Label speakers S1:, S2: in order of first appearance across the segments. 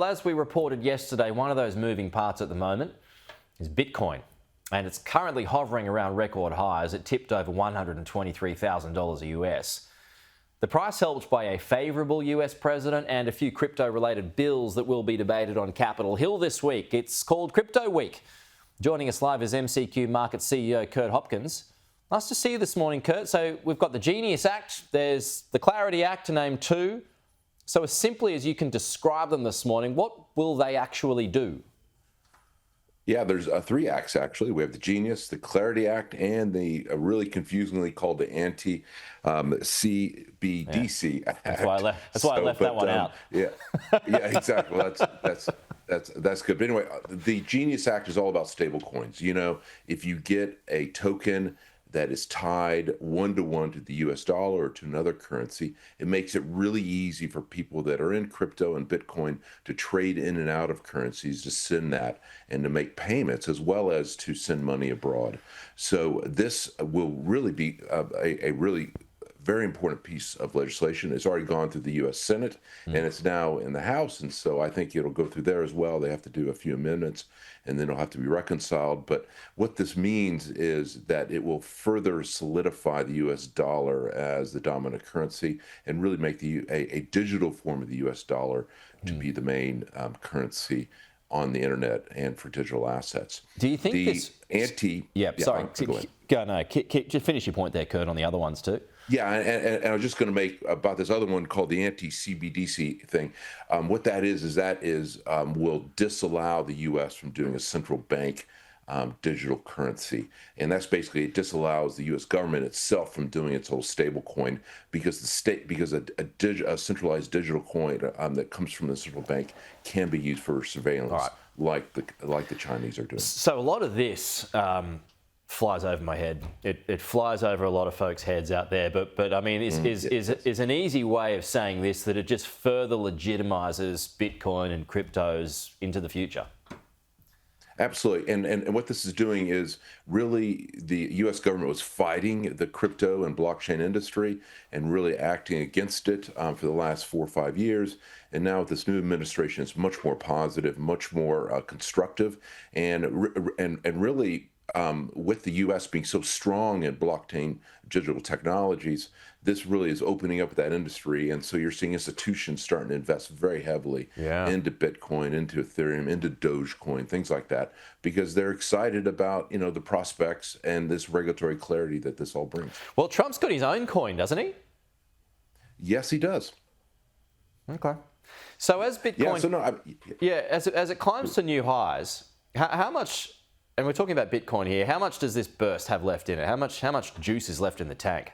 S1: As we reported yesterday, one of those moving parts at the moment is Bitcoin, and it's currently hovering around record highs. It tipped over $123,000 US. The price helped by a favourable US president and a few crypto-related bills that will be debated on Capitol Hill this week. It's called Crypto Week. Joining us live is MCQ Market CEO Curt Hopkins. Nice to see you this morning, Curt. So we've got the Genius Act, there's the Clarity Act to name two. So as simply as you can describe them this morning, what will they actually do?
S2: Yeah, there's three acts, actually. We have the Genius, the Clarity Act, and the really confusingly called the Anti-CBDC Act.
S1: That's why I left that one out.
S2: Yeah, exactly. Well, that's good. But anyway, the Genius Act is all about stable coins. You know, if you get a token that is tied one-to-one to the US dollar or to another currency, it makes it really easy for people that are in crypto and Bitcoin to trade in and out of currencies, to send that and to make payments, as well as to send money abroad. So this will really be a really very important piece of legislation. It's already gone through the U.S. Senate, and it's now in the House, and so I think it'll go through there as well. They have to do a few amendments, and then it'll have to be reconciled. But what this means is that it will further solidify the U.S. dollar as the dominant currency and really make a digital form of the U.S. dollar to be the main currency on the internet and for digital assets.
S1: Do you think
S2: just
S1: finish your point there, Curt, on the other ones too.
S2: Yeah, and I was just going to make about this other one called the anti-CBDC thing. What that is will disallow the U.S. from doing a central bank digital currency, and that's basically, it disallows the U.S. government itself from doing its whole stable coin, because a centralized digital coin that comes from the central bank can be used for surveillance, like the Chinese are doing.
S1: So a lot of this flies over my head. It flies over a lot of folks' heads out there. But I mean, is an easy way of saying this that it just further legitimizes Bitcoin and cryptos into the future?
S2: Absolutely. And what this is doing is really the U.S. government was fighting the crypto and blockchain industry and really acting against it for the last 4 or 5 years. And now with this new administration, it's much more positive, much more constructive, and really with the U.S. being so strong in blockchain digital technologies, this really is opening up that industry. And so you're seeing institutions starting to invest very heavily into Bitcoin, into Ethereum, into Dogecoin, things like that, because they're excited about, the prospects and this regulatory clarity that this all brings.
S1: Well, Trump's got his own coin, doesn't he?
S2: Yes, he does.
S1: Okay. So as Bitcoin, as it climbs to new highs, how much? And we're talking about Bitcoin here. How much does this burst have left in it? How much juice is left in the tank?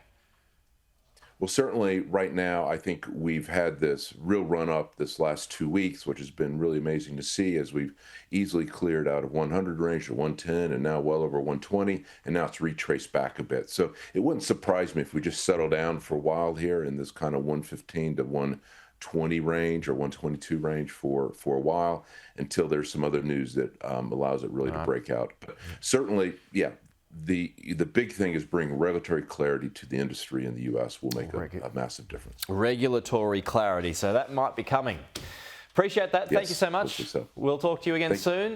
S2: Well, certainly right now, I think we've had this real run up this last 2 weeks, which has been really amazing to see, as we've easily cleared out of 100 range to 110 and now well over 120, and now it's retraced back a bit. So it wouldn't surprise me if we just settle down for a while here in this kind of 115 to 120 range or 122 range for a while, until there's some other news that allows it really to break out. But certainly, the big thing is bringing regulatory clarity to the industry in the U.S. will make a massive difference. Regulatory
S1: clarity, so that might be coming. Appreciate that. Thank you so much.
S2: So.
S1: We'll talk to you again soon.